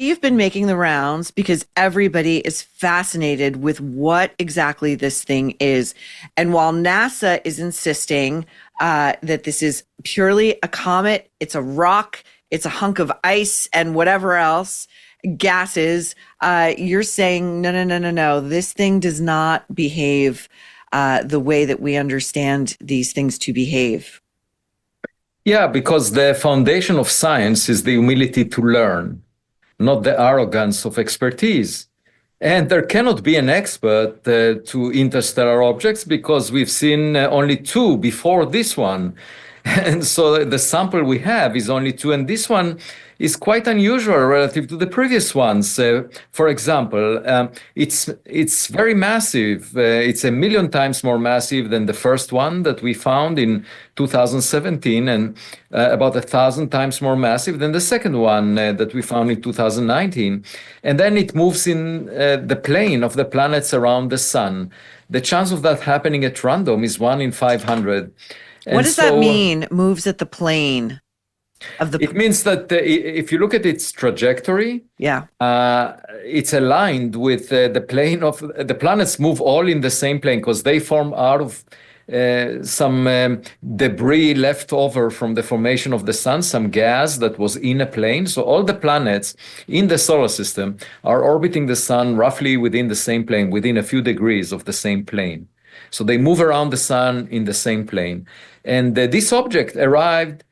You've been making the rounds because everybody is fascinated with what exactly this thing is. And while NASA is insisting that this is purely a comet, it's a rock, it's a hunk of ice, and whatever else, gases, you're saying, no, no, no, no, no. This thing does not behave the way that we understand these things to behave. Yeah, because the foundation of science is the humility to learn, not the arrogance of expertise. And there cannot be an expert to interstellar objects because we've seen only two before this one. And so the sample we have is only two, and this one is quite unusual relative to the previous ones. For example, it's very massive. It's a million times more massive than the first one that we found in 2017, and about 1,000 times more massive than the second one that we found in 2019. And then it moves in the plane of the planets around the sun. The chance of that happening at random is 1 in 500. What does that mean, moves at the plane of the... It means that if you look at its trajectory, Yeah. It's aligned with the plane of the planets move all in the same plane because they form out of some debris left over from the formation of the sun, some gas that was in a plane. So all the planets in the solar system are orbiting the sun roughly within the same plane, within a few degrees of the same plane. So they move around the sun in the same plane. And this object arrived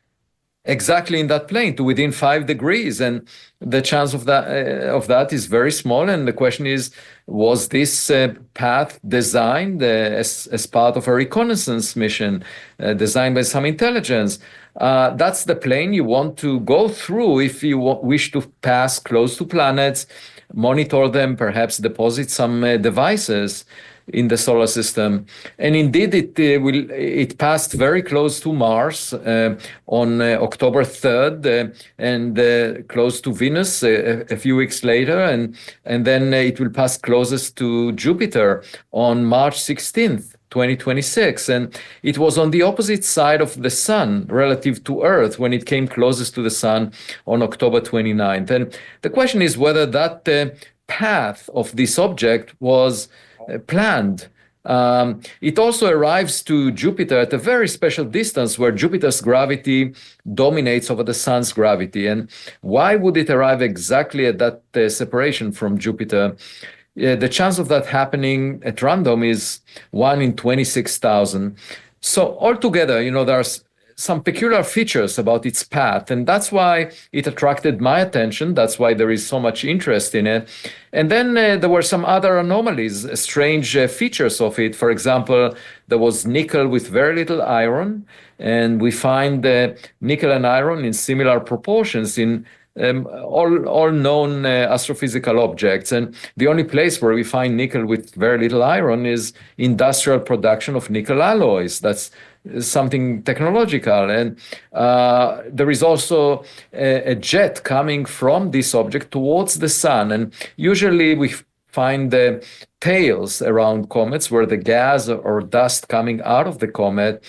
exactly in that plane to within 5 degrees. And the chance of that is very small. And the question is, was this path designed as part of a reconnaissance mission, designed by some intelligence? That's the plane you want to go through if you wish to pass close to planets, monitor them, perhaps deposit some devices in the solar system. And indeed, it passed very close to Mars on October 3rd and close to Venus a few weeks later. And then it will pass closest to Jupiter on March 16th. 2026, and it was on the opposite side of the sun relative to Earth when it came closest to the sun on October 29th. And the question is whether that path of this object was planned. It also arrives to Jupiter at a very special distance where Jupiter's gravity dominates over the sun's gravity. And why would it arrive exactly at that separation from Jupiter? The chance of that happening at random is 1 in 26,000. So altogether, there's some peculiar features about its path, and that's why it attracted my attention. That's why there is so much interest in it. And then there were some other anomalies, strange features of it. For example, there was nickel with very little iron, and we find nickel and iron in similar proportions in all known astrophysical objects. And the only place where we find nickel with very little iron is industrial production of nickel alloys. That's something technological. And there is also a jet coming from this object towards the sun. And usually we find the tails around comets where the gas or dust coming out of the comet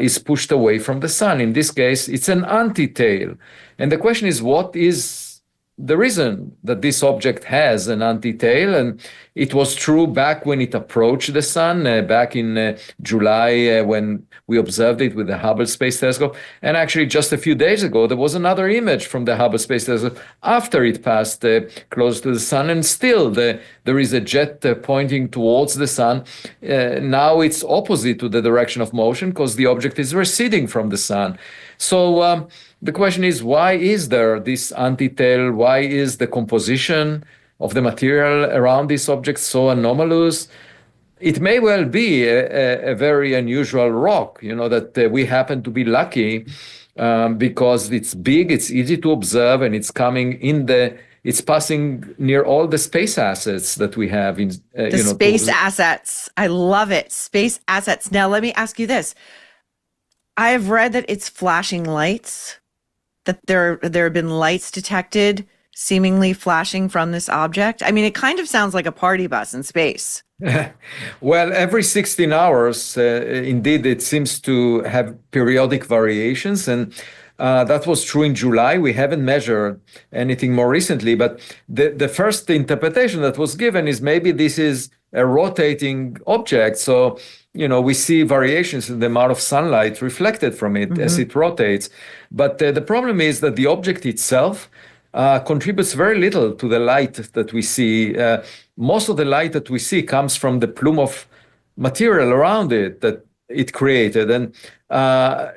is pushed away from the sun. In this case, it's an anti-tail. And the question is, what is the reason that this object has an anti-tail? And it was true back when it approached the sun, back in July when we observed it with the Hubble Space Telescope. And actually, just a few days ago, there was another image from the Hubble Space Telescope after it passed close to the sun. And still, there is a jet pointing towards the sun. Now it's opposite to the direction of motion because the object is receding from the sun. So the question is, why is there this anti-tail? Why is the composition of the material around this object so anomalous? It may well be a very unusual rock, that we happen to be lucky because it's big, it's easy to observe, and it's coming it's passing near all the space assets that we have. Space assets. I love it. Space assets. Now, let me ask you this. I have read that it's flashing lights, that there have been lights detected seemingly flashing from this object. I mean, it kind of sounds like a party bus in space. Well, every 16 hours, indeed, it seems to have periodic variations. And That was true in July. We haven't measured anything more recently, but the first interpretation that was given is maybe this is a rotating object. So, we see variations in the amount of sunlight reflected from it as it rotates. But the problem is that the object itself contributes very little to the light that we see. Most of the light that we see comes from the plume of material around it that it created. And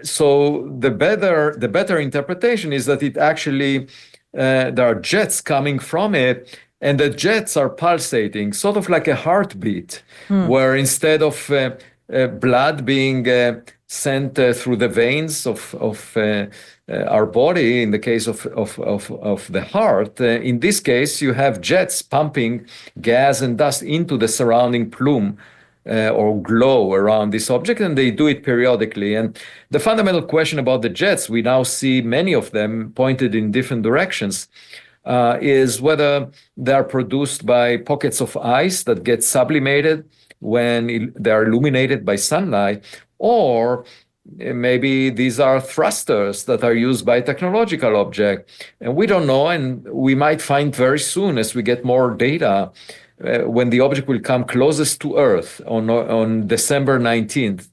so the better interpretation is that it actually, there are jets coming from it, and the jets are pulsating, sort of like a heartbeat, where instead of blood being sent through the veins of our body, in the case of the heart, in this case, you have jets pumping gas and dust into the surrounding plume or glow around this object, and they do it periodically. And the fundamental question about the jets, we now see many of them pointed in different directions, is whether they are produced by pockets of ice that get sublimated when they are illuminated by sunlight, or maybe these are thrusters that are used by a technological object. And we don't know, and we might find very soon as we get more data when the object will come closest to Earth on December 19th.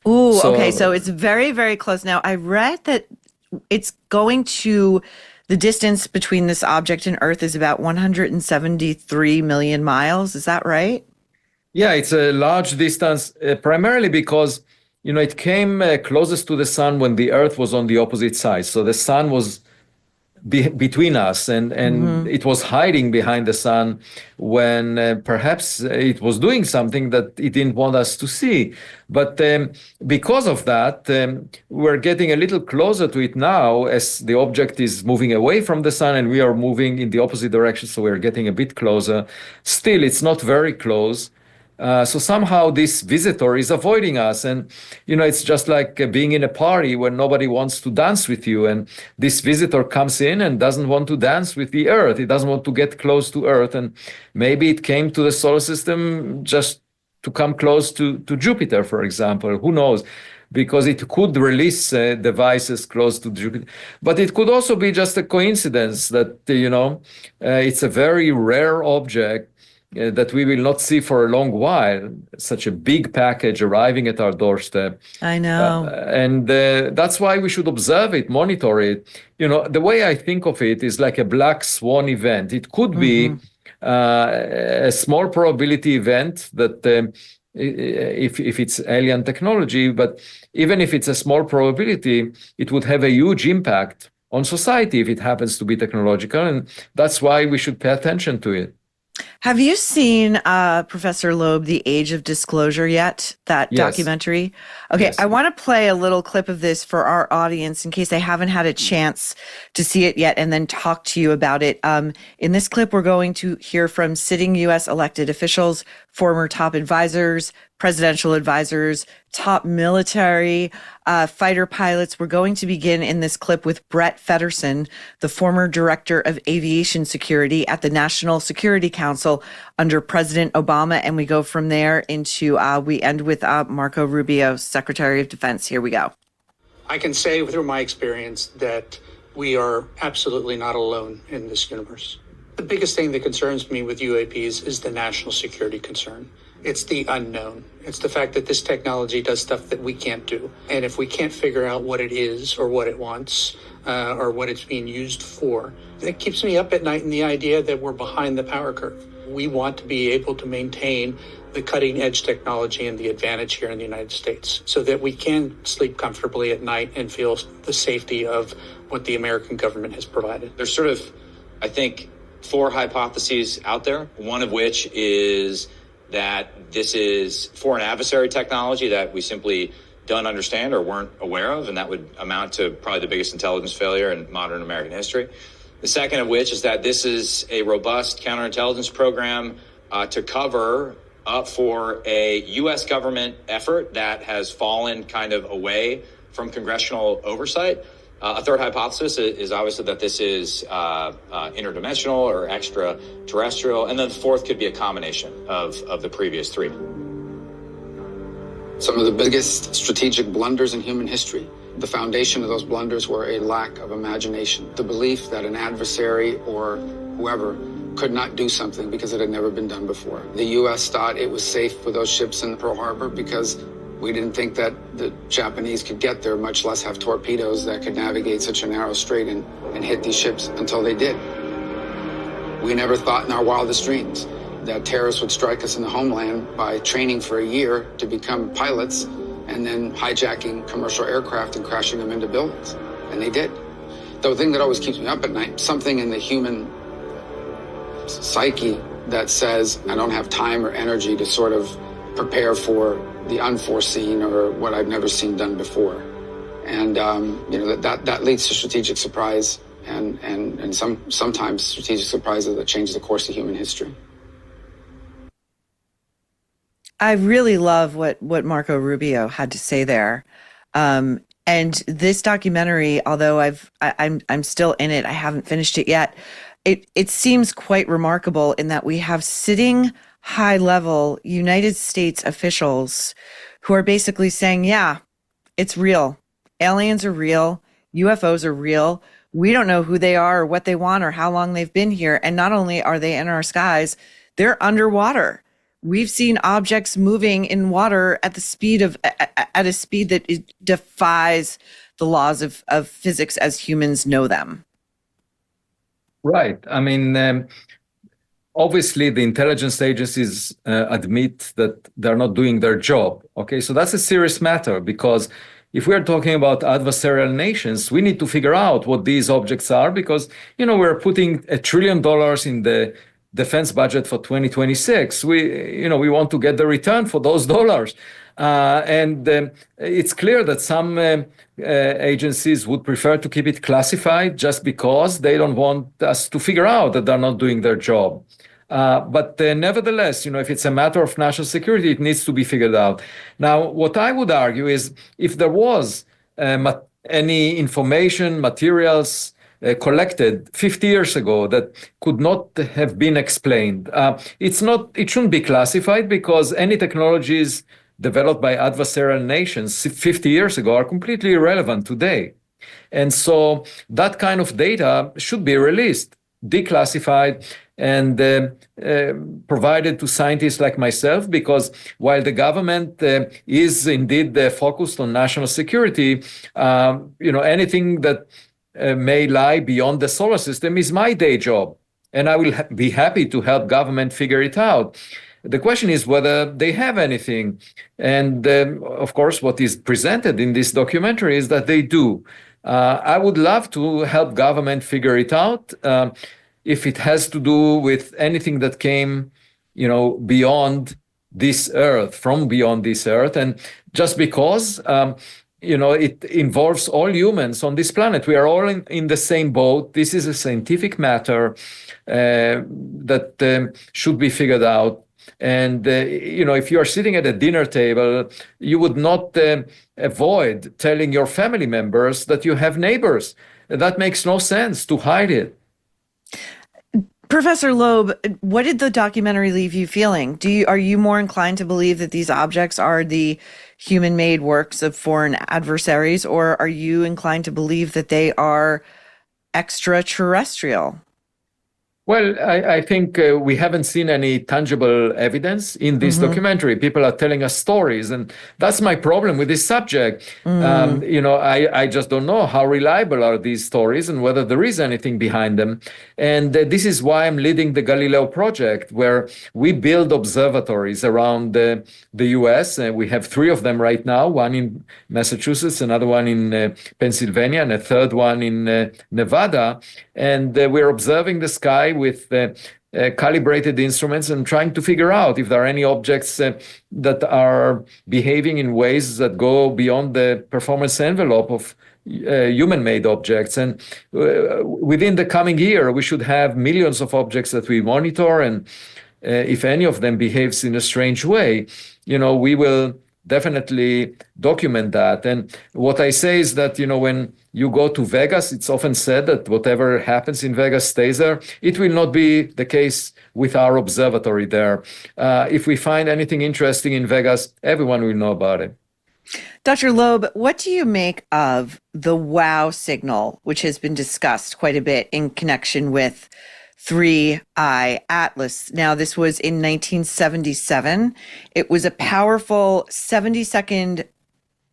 Ooh, okay. So it's very, very close. Now, I read that it's going to, the distance between this object and Earth is about 173 million miles. Is that right? Yeah, it's a large distance, primarily because, it came closest to the sun when the Earth was on the opposite side. So the sun was between us, and it was hiding behind the sun when perhaps it was doing something that it didn't want us to see. But because of that, we're getting a little closer to it now as the object is moving away from the sun and we are moving in the opposite direction. So we're getting a bit closer. Still, it's not very close. So somehow this visitor is avoiding us. And, it's just like being in a party when nobody wants to dance with you. And this visitor comes in and doesn't want to dance with the Earth. It doesn't want to get close to Earth. And maybe it came to the solar system just to come close to Jupiter, for example. Who knows? Because it could release devices close to Jupiter. But it could also be just a coincidence that, it's a very rare object that we will not see for a long while, such a big package arriving at our doorstep. I know. And that's why we should observe it, monitor it. The way I think of it is like a black swan event. It could be a small probability event that if it's alien technology, but even if it's a small probability, it would have a huge impact on society if it happens to be technological. And that's why we should pay attention to it. Have you seen Professor Loeb, The Age of Disclosure yet? That documentary? Okay, yes. I want to play a little clip of this for our audience in case they haven't had a chance to see it yet, and then talk to you about it. In this clip, we're going to hear from sitting U.S. elected officials, former top advisors, presidential advisors, top military fighter pilots. We're going to begin in this clip with Brett Feddersen, the former director of aviation security at the National Security Council under President Obama. And we go from there into, we end with Marco Rubio, Secretary of Defense. Here we go. I can say through my experience that we are absolutely not alone in this universe. The biggest thing that concerns me with UAPs is the national security concern. It's the unknown. It's the fact that this technology does stuff that we can't do. And if we can't figure out what it is or what it wants or what it's being used for, that keeps me up at night in the idea that we're behind the power curve. We want to be able to maintain the cutting edge technology and the advantage here in the United States so that we can sleep comfortably at night and feel the safety of what the American government has provided. There's sort of, I think, 4 hypotheses out there, one of which is that this is foreign adversary technology that we simply don't understand or weren't aware of, and that would amount to probably the biggest intelligence failure in modern American history. The second of which is that this is a robust counterintelligence program to cover up for a U.S. government effort that has fallen kind of away from congressional oversight. A third hypothesis is obviously that this is interdimensional or extraterrestrial. And then the fourth could be a combination of the previous 3. Some of the biggest strategic blunders in human history. The foundation of those blunders were a lack of imagination, the belief that an adversary or whoever could not do something because it had never been done before. The U.S. thought it was safe with those ships in Pearl Harbor because we didn't think that the Japanese could get there, much less have torpedoes that could navigate such a narrow strait and hit these ships until they did. We never thought in our wildest dreams that terrorists would strike us in the homeland by training for a year to become pilots and then hijacking commercial aircraft and crashing them into buildings. And they did. The thing that always keeps me up at night, something in the human psyche that says, I don't have time or energy to sort of prepare for the unforeseen or what I've never seen done before. And that leads to strategic surprise and sometimes strategic surprises that change the course of human history. I really love what Marco Rubio had to say there. And this documentary, although I'm still in it, I haven't finished it yet. It seems quite remarkable in that we have sitting high-level United States officials who are basically saying, yeah, it's real. Aliens are real. UFOs are real. We don't know who they are or what they want or how long they've been here. And not only are they in our skies, they're underwater. We've seen objects moving in water at a speed that it defies the laws of physics as humans know them. Right. I mean, obviously, the intelligence agencies admit that they're not doing their job. Okay, so that's a serious matter because if we're talking about adversarial nations, we need to figure out what these objects are because, we're putting $1 trillion in the defense budget for 2026. We want to get the return for those dollars. And it's clear that some agencies would prefer to keep it classified just because they don't want us to figure out that they're not doing their job. But nevertheless, if it's a matter of national security, it needs to be figured out. Now, what I would argue is if there was any information, materials collected 50 years ago that could not have been explained, it shouldn't be classified because any technologies developed by adversarial nations 50 years ago are completely irrelevant today. And so that kind of data should be released, declassified, and provided to scientists like myself, because while the government is indeed focused on national security, anything that may lie beyond the solar system is my day job, and I will be happy to help government figure it out. The question is whether they have anything. And of course, what is presented in this documentary is that they do. I would love to help government figure it out. If it has to do with anything that came, beyond this earth, from beyond this earth. And just because, it involves all humans on this planet. We are all in the same boat. This is a scientific matter that should be figured out. And, if you are sitting at a dinner table, you would not avoid telling your family members that you have neighbors. That makes no sense to hide it. Professor Loeb, what did the documentary leave you feeling? Are you more inclined to believe that these objects are the human-made works of foreign adversaries, or are you inclined to believe that they are extraterrestrial? Well, I think we haven't seen any tangible evidence in this documentary. People are telling us stories, and that's my problem with this subject. I just don't know how reliable are these stories and whether there is anything behind them. And this is why I'm leading the Galileo Project, where we build observatories around the U.S. We have 3 of them right now, one in Massachusetts, another one in Pennsylvania, and a third one in Nevada. And we're observing the sky with calibrated instruments and trying to figure out if there are any objects that are behaving in ways that go beyond the performance envelope of human-made objects. And within the coming year, we should have millions of objects that we monitor. And if any of them behaves in a strange way, we will definitely document that. And what I say is that, when you go to Vegas, it's often said that whatever happens in Vegas stays there. It will not be the case with our observatory there. If we find anything interesting in Vegas, everyone will know about it. Dr. Loeb, what do you make of the WOW signal, which has been discussed quite a bit in connection with 3I Atlas? Now, this was in 1977. It was a powerful 70-second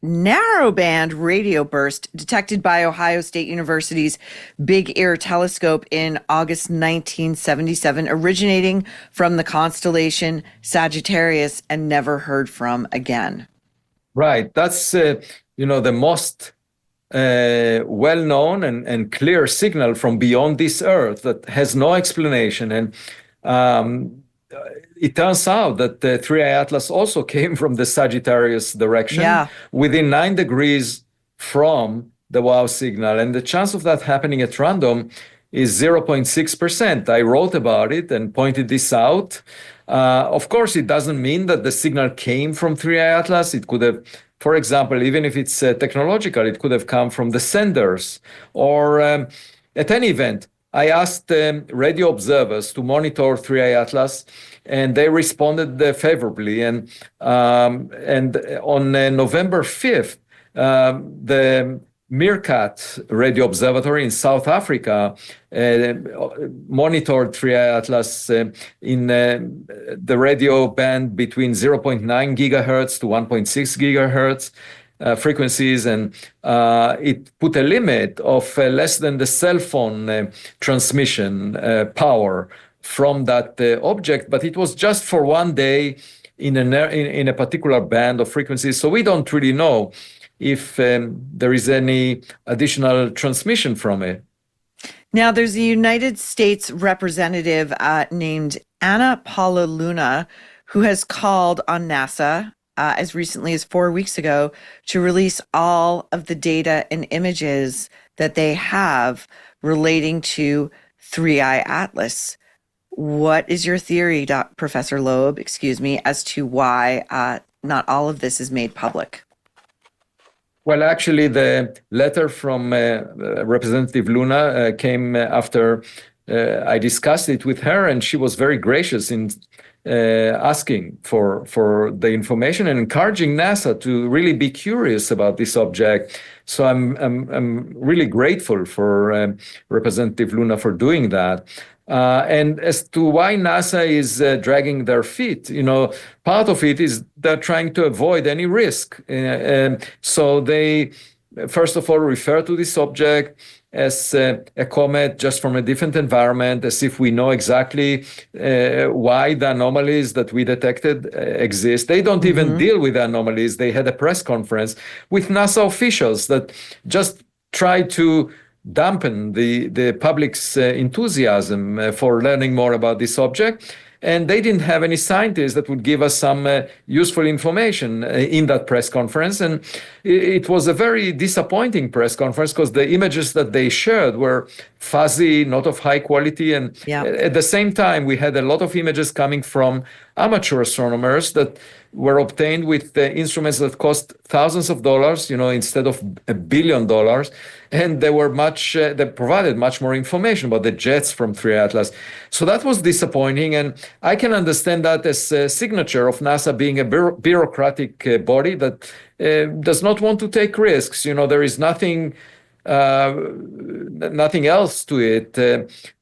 narrowband radio burst detected by Ohio State University's Big Ear telescope in August 1977, originating from the constellation Sagittarius and never heard from again. Right. That's, the most well-known and clear signal from beyond this Earth that has no explanation. And it turns out that the 3I Atlas also came from the Sagittarius direction, within 9 degrees from the WOW signal. And the chance of that happening at random is 0.6%. I wrote about it and pointed this out. Of course, it doesn't mean that the signal came from 3I Atlas. It could have, for example, even if it's technological, it could have come from the senders. Or at any event, I asked radio observers to monitor 3I Atlas, and they responded favorably. And on November 5th, the Meerkat Radio Observatory in South Africa monitored 3I Atlas in the radio band between 0.9 gigahertz to 1.6 gigahertz frequencies, and it put a limit of less than the cell phone transmission power from that object, but it was just for one day in a particular band of frequencies, so we don't really know if there is any additional transmission from it. Now, there's a United States representative named Anna Paula Luna who has called on NASA as recently as 4 weeks ago to release all of the data and images that they have relating to 3I Atlas. What is your theory, Professor Loeb, as to why not all of this is made public? Well, actually, the letter from Representative Luna came after I discussed it with her, and she was very gracious in asking for the information and encouraging NASA to really be curious about this object. So I'm really grateful for Representative Luna for doing that. And as to why NASA is dragging their feet, part of it is they're trying to avoid any risk. So they, first of all, refer to this object as a comet just from a different environment, as if we know exactly why the anomalies that we detected exist. They don't even deal with the anomalies. They had a press conference with NASA officials that just try to dampen the public's enthusiasm for learning more about this object. And they didn't have any scientists that would give us some useful information in that press conference. And it was a very disappointing press conference because the images that they shared were fuzzy, not of high quality. And at the same time, we had a lot of images coming from amateur astronomers that were obtained with instruments that cost thousands of dollars, instead of $1 billion. And they provided much more information about the jets from 3I Atlas. So that was disappointing. And I can understand that as a signature of NASA being a bureaucratic body that does not want to take risks. There is nothing else to it.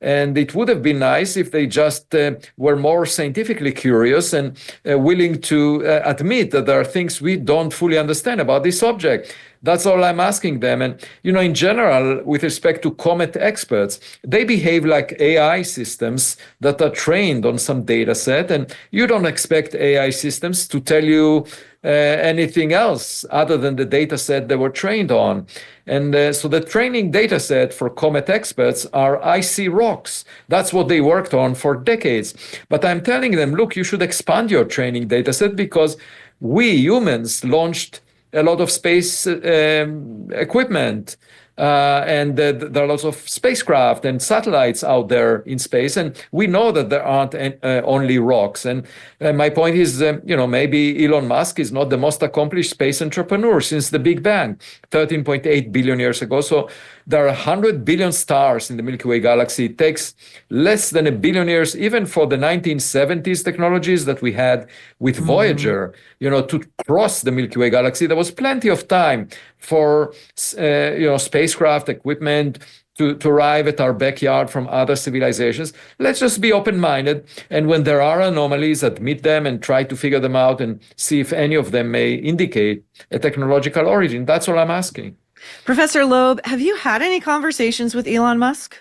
And it would have been nice if they just were more scientifically curious and willing to admit that there are things we don't fully understand about this object. That's all I'm asking them. And, in general, with respect to Comet experts, they behave like AI systems that are trained on some data set. And you don't expect AI systems to tell you anything else other than the data set they were trained on. And so the training data set for Comet experts are icy rocks. That's what they worked on for decades. But I'm telling them, look, you should expand your training data set because we humans launched a lot of space equipment And there are lots of spacecraft and satellites out there in space, and we know that there aren't only rocks. And my point is, maybe Elon Musk is not the most accomplished space entrepreneur since the Big Bang, 13.8 billion years ago. So there are 100 billion stars in the Milky Way galaxy. It takes less than a billion years, even for the 1970s technologies that we had with Voyager, to cross the Milky Way galaxy. There was plenty of time for spacecraft equipment to arrive at our backyard from other civilizations. Let's just be open-minded, and when there are anomalies, admit them and try to figure them out and see if any of them may indicate a technological origin. That's all I'm asking. Professor Loeb, have you had any conversations with Elon Musk?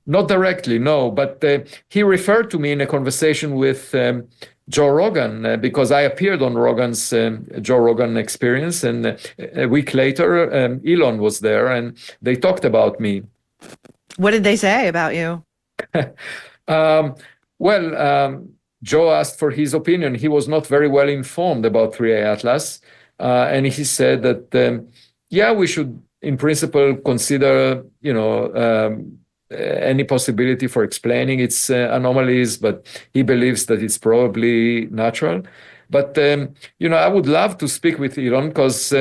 Not directly, no, but he referred to me in a conversation with Joe Rogan, because I appeared on Rogan's Joe Rogan Experience, and a week later, Elon was there, and they talked about me. What did they say about you? Joe asked for his opinion. He was not very well informed about 3A Atlas, and he said that, we should, in principle, consider, any possibility for explaining its anomalies, but he believes that it's probably natural. But, I would love to speak with Elon, because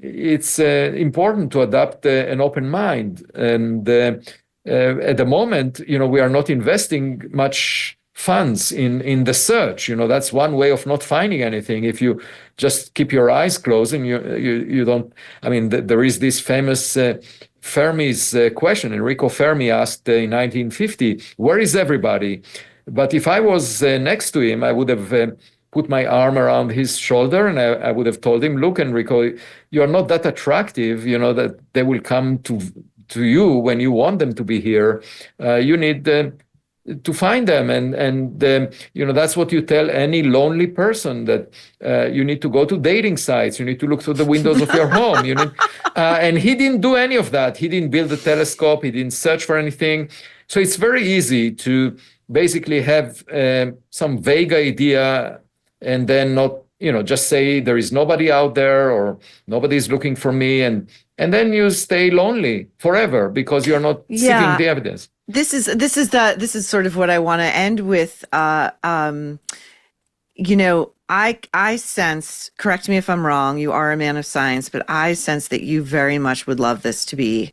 it's important to adopt an open mind. And at the moment, we are not investing much funds in the search. That's one way of not finding anything. If you just keep your eyes closed and you don't, there is this famous Fermi's question. Enrico Fermi asked in 1950, where is everybody? But if I was next to him, I would have put my arm around his shoulder, and I would have told him, look, Enrico, you're not that attractive, that they will come to you when you want them to be here. You need to find them, and that's what you tell any lonely person, that you need to go to dating sites, you need to look through the windows of your home. And he didn't do any of that. He didn't build a telescope. He didn't search for anything. So it's very easy to basically have some vague idea and then not, just say there is nobody out there or nobody is looking for me, and then you stay lonely forever because you're not seeking the evidence. This is sort of what I want to end with. I sense, correct me if I'm wrong, you are a man of science, but I sense that you very much would love this to be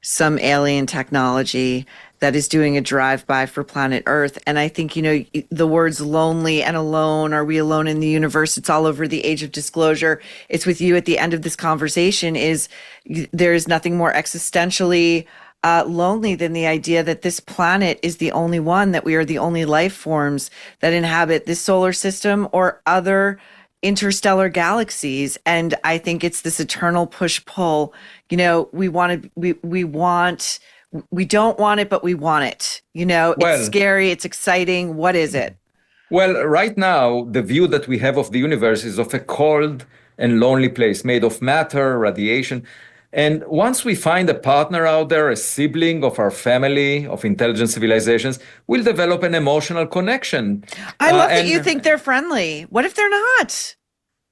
some alien technology that is doing a drive-by for planet Earth. And I think, the words lonely and alone, are we alone in the universe? It's all over the age of disclosure. It's with you at the end of this conversation there is nothing more existentially lonely than the idea that this planet is the only one, that we are the only life forms that inhabit this solar system or other interstellar galaxies. And I think it's this eternal push-pull. We don't want it, but we want it. It's scary, it's exciting. What is it? Well, right now, the view that we have of the universe is of a cold and lonely place made of matter, radiation. And once we find a partner out there, a sibling of our family, of intelligent civilizations, we'll develop an emotional connection. I love that you think they're friendly. What if they're not?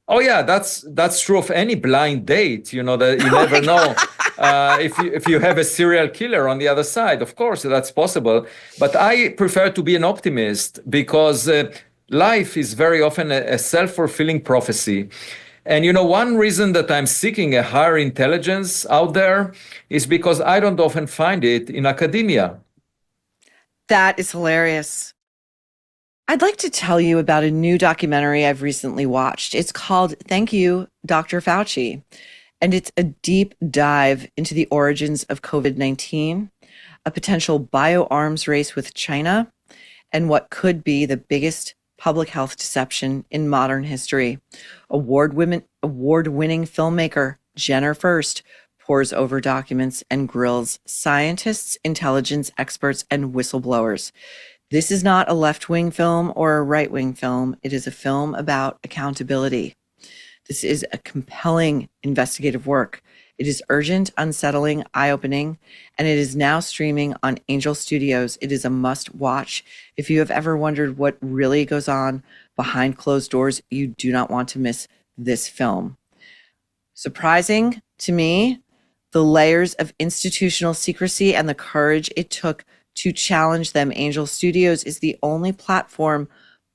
Oh, yeah, that's true of any blind date, that you never know. If you have a serial killer on the other side, of course, that's possible. But I prefer to be an optimist, because life is very often a self-fulfilling prophecy. And one reason that I'm seeking a higher intelligence out there is because I don't often find it in academia. That is hilarious. I'd like to tell you about a new documentary I've recently watched. It's called Thank You, Dr. Fauci. And it's a deep dive into the origins of COVID-19, a potential bioarms race with China, and what could be the biggest public health deception in modern history. Award-winning filmmaker Jenner First pores over documents and grills scientists, intelligence experts, and whistleblowers. This is not a left-wing film or a right-wing film. It is a film about accountability. This is a compelling investigative work. It is urgent, unsettling, eye-opening, and it is now streaming on Angel Studios. It is a must-watch. If you have ever wondered what really goes on behind closed doors, you do not want to miss this film. Surprising to me, the layers of institutional secrecy and the courage it took to challenge them. Angel Studios is the only platform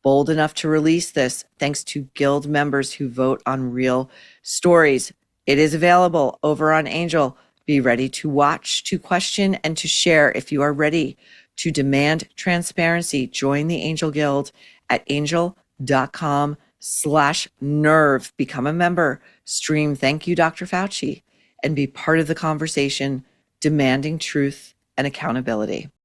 bold enough to release this, thanks to Guild members who vote on real stories. It is available over on Angel. Be ready to watch, to question, and to share. If you are ready to demand transparency, join the Angel Guild at angel.com/nerve. Become a member, stream Thank You, Dr. Fauci, and be part of the conversation demanding truth and accountability.